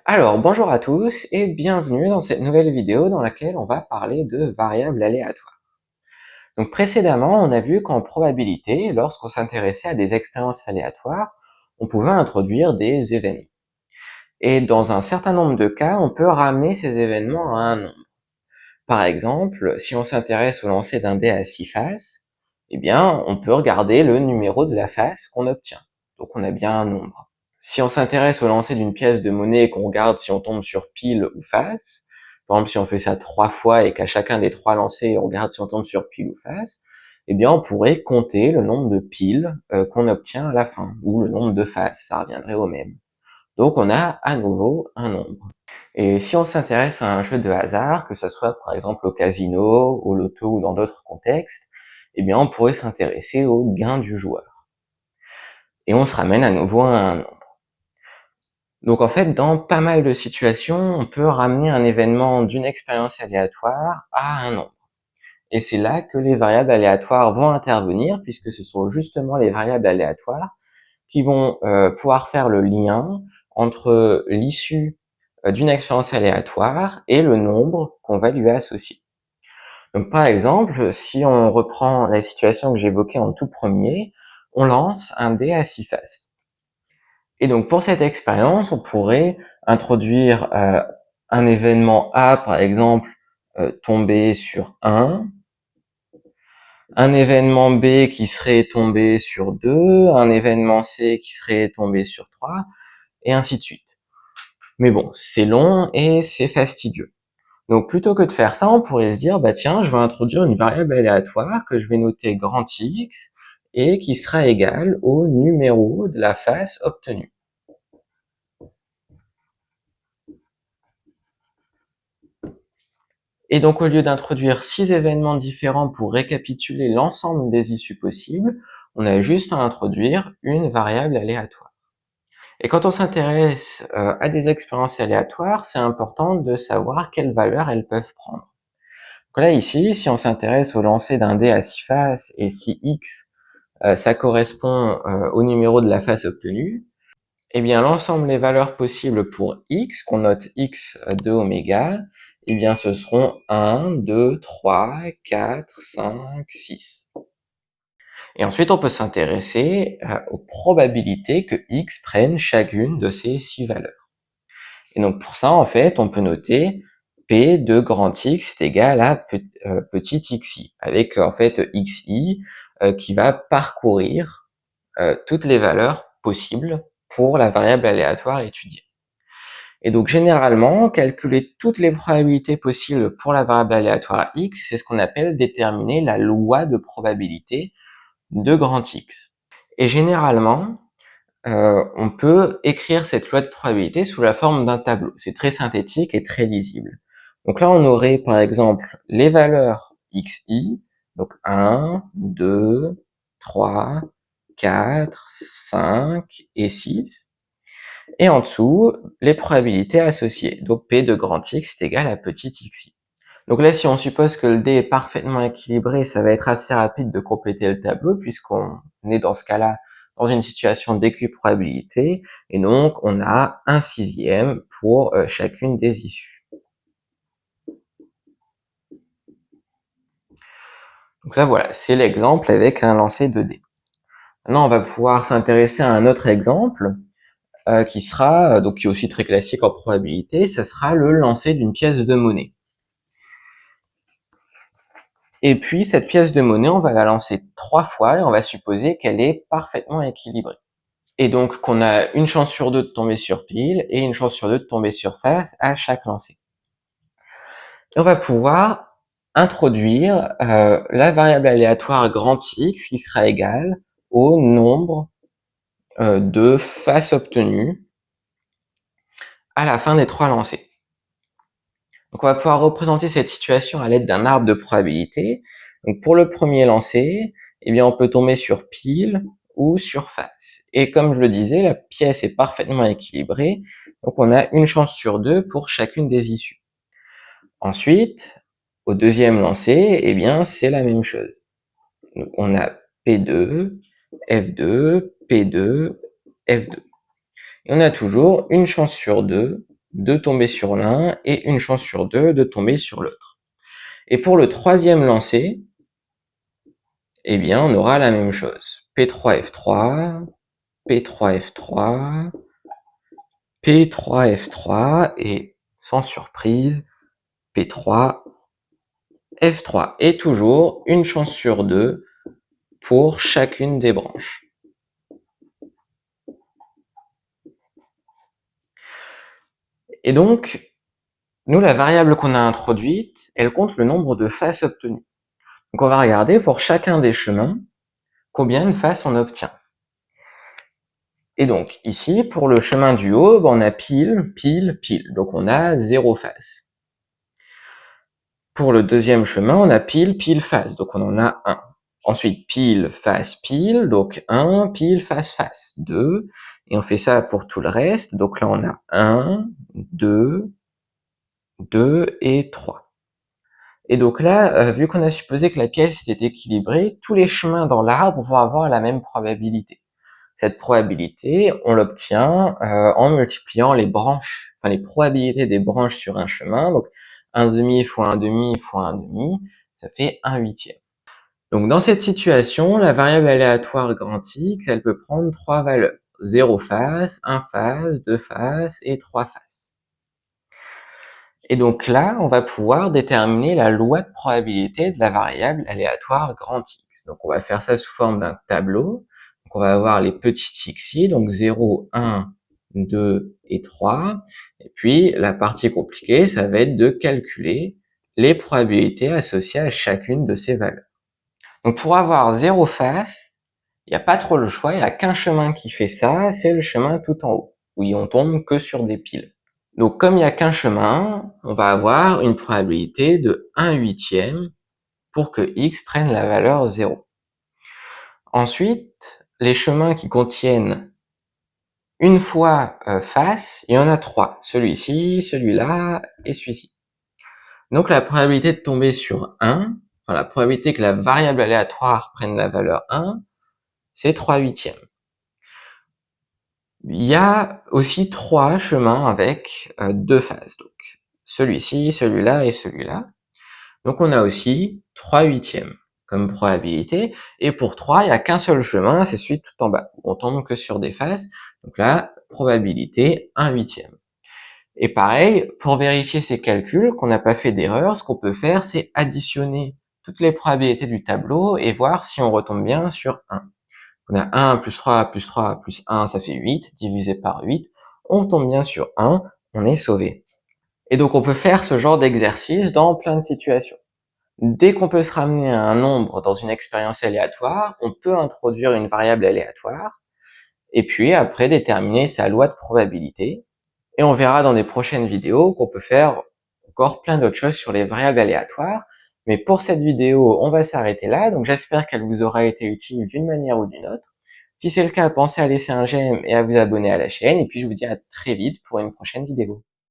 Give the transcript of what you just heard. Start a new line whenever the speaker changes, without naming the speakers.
Alors, bonjour à tous et bienvenue dans cette nouvelle vidéo dans laquelle on va parler de variables aléatoires. Donc précédemment, on a vu qu'en probabilité, lorsqu'on s'intéressait à des expériences aléatoires, on pouvait introduire des événements. Et dans un certain nombre de cas, on peut ramener ces événements à un nombre. Par exemple, si on s'intéresse au lancer d'un dé à 6 faces, eh bien, on peut regarder le numéro de la face qu'on obtient. Donc on a bien un nombre. Si on s'intéresse au lancer d'une pièce de monnaie et qu'on regarde si on tombe sur pile ou face, par exemple si on fait ça 3 fois et qu'à chacun des 3 lancers on regarde si on tombe sur pile ou face, eh bien on pourrait compter le nombre de piles qu'on obtient à la fin, ou le nombre de faces, ça reviendrait au même. Donc on a à nouveau un nombre. Et si on s'intéresse à un jeu de hasard, que ce soit par exemple au casino, au loto ou dans d'autres contextes, eh bien on pourrait s'intéresser au gain du joueur. Et on se ramène à nouveau à un nombre. Donc en fait, dans pas mal de situations, on peut ramener un événement d'une expérience aléatoire à un nombre. Et c'est là que les variables aléatoires vont intervenir, puisque ce sont justement les variables aléatoires qui vont pouvoir faire le lien entre l'issue d'une expérience aléatoire et le nombre qu'on va lui associer. Donc par exemple, si on reprend la situation que j'évoquais en tout premier, on lance un dé à 6 faces. Et donc pour cette expérience, on pourrait introduire un événement A, par exemple, tomber sur 1, un événement B qui serait tombé sur 2, un événement C qui serait tombé sur 3, et ainsi de suite. Mais bon, c'est long et c'est fastidieux. Donc plutôt que de faire ça, on pourrait se dire, bah tiens, je vais introduire une variable aléatoire que je vais noter grand X et qui sera égale au numéro de la face obtenue. Et donc au lieu d'introduire 6 événements différents pour récapituler l'ensemble des issues possibles, on a juste à introduire une variable aléatoire. Et quand on s'intéresse à des expériences aléatoires, c'est important de savoir quelles valeurs elles peuvent prendre. Donc là ici, si on s'intéresse au lancer d'un dé à 6 faces et si x ça correspond au numéro de la face obtenue, eh bien, l'ensemble des valeurs possibles pour x, qu'on note x de oméga, eh bien, ce seront 1, 2, 3, 4, 5, 6. Et ensuite, on peut s'intéresser aux probabilités que x prenne chacune de ces 6 valeurs. Et donc, pour ça, en fait, on peut noter p de grand X est égal à petit xi, avec en fait xi qui va parcourir toutes les valeurs possibles pour la variable aléatoire étudiée. Et donc généralement, calculer toutes les probabilités possibles pour la variable aléatoire x, c'est ce qu'on appelle déterminer la loi de probabilité de grand X. Et généralement, on peut écrire cette loi de probabilité sous la forme d'un tableau. C'est très synthétique et très lisible. Donc là, on aurait par exemple les valeurs xi, donc 1, 2, 3, 4, 5 et 6. Et en dessous, les probabilités associées. Donc P de grand X est égal à petit xi. Donc là, si on suppose que le dé est parfaitement équilibré, ça va être assez rapide de compléter le tableau puisqu'on est dans ce cas-là dans une situation d'équiprobabilité et donc on a un sixième pour chacune des issues. Donc là, voilà, c'est l'exemple avec un lancer de dés. Maintenant, on va pouvoir s'intéresser à un autre exemple qui sera, donc qui est aussi très classique en probabilité, ça sera le lancer d'une pièce de monnaie. Et puis, cette pièce de monnaie, on va la lancer 3 fois et on va supposer qu'elle est parfaitement équilibrée. Et donc, qu'on a une chance sur 2 de tomber sur pile et une chance sur 2 de tomber sur face à chaque lancer. Et on va pouvoir introduire la variable aléatoire grand X qui sera égale au nombre de faces obtenues à la fin des 3 lancers. Donc on va pouvoir représenter cette situation à l'aide d'un arbre de probabilité. Donc pour le premier lancer, eh bien on peut tomber sur pile ou sur face. Et comme je le disais, la pièce est parfaitement équilibrée, donc on a une chance sur 2 pour chacune des issues. Ensuite, au deuxième lancer, eh bien c'est la même chose. Donc on a P2, F2, P2, F2. Et on a toujours une chance sur 2 de tomber sur l'un et une chance sur 2 de tomber sur l'autre. Et pour le troisième lancer, eh bien, on aura la même chose. P3, F3, P3, F3, P3, F3, et sans surprise, P3, F3. Et toujours une chance sur 2 pour chacune des branches. Et donc, nous, la variable qu'on a introduite, elle compte le nombre de faces obtenues. Donc on va regarder pour chacun des chemins, combien de faces on obtient. Et donc, ici, pour le chemin du haut, on a pile, pile, pile. Donc on a 0 face. Pour le deuxième chemin, on a pile, pile, face. Donc on en a 1. Ensuite, pile, face, pile. Donc 1, pile, face, face. 2. Et on fait ça pour tout le reste. Donc là, on a 1, 2, 2 et 3. Et donc là, vu qu'on a supposé que la pièce était équilibrée, tous les chemins dans l'arbre vont avoir la même probabilité. Cette probabilité, on l'obtient en multipliant les branches, enfin les probabilités des branches sur un chemin. Donc 1/2 fois 1/2 fois 1/2, ça fait 1/8. Donc dans cette situation, la variable aléatoire grand X, elle peut prendre 3 valeurs. 0 face, 1 face, 2 faces et 3 faces. Et donc là, on va pouvoir déterminer la loi de probabilité de la variable aléatoire grand X. Donc on va faire ça sous forme d'un tableau. Donc on va avoir les petits x, donc 0, 1, 2 et 3. Et puis la partie compliquée, ça va être de calculer les probabilités associées à chacune de ces valeurs. Donc pour avoir 0 face, il n'y a pas trop le choix, il n'y a qu'un chemin qui fait ça, c'est le chemin tout en haut, où on tombe que sur des piles. Donc comme il n'y a qu'un chemin, on va avoir une probabilité de 1/8 pour que x prenne la valeur 0. Ensuite, les chemins qui contiennent une fois face, il y en a 3. Celui-ci, celui-là et celui-ci. Donc la probabilité de tomber sur 1, enfin la probabilité que la variable aléatoire prenne la valeur 1, c'est 3/8. Il y a aussi 3 chemins avec 2 faces. Donc celui-ci, celui-là et celui-là. Donc on a aussi 3/8 comme probabilité. Et pour 3, il n'y a qu'un seul chemin, c'est celui tout en bas. On tombe que sur des faces. Donc là, probabilité 1/8. Et pareil, pour vérifier ces calculs, qu'on n'a pas fait d'erreur, ce qu'on peut faire, c'est additionner toutes les probabilités du tableau et voir si on retombe bien sur 1. On a 1 plus 3 plus 3 plus 1, ça fait 8, divisé par 8. On tombe bien sur 1, on est sauvé. Et donc on peut faire ce genre d'exercice dans plein de situations. Dès qu'on peut se ramener à un nombre dans une expérience aléatoire, on peut introduire une variable aléatoire, et puis après déterminer sa loi de probabilité. Et on verra dans des prochaines vidéos qu'on peut faire encore plein d'autres choses sur les variables aléatoires. Mais pour cette vidéo, on va s'arrêter là. Donc j'espère qu'elle vous aura été utile d'une manière ou d'une autre. Si c'est le cas, pensez à laisser un j'aime et à vous abonner à la chaîne. Et puis je vous dis à très vite pour une prochaine vidéo.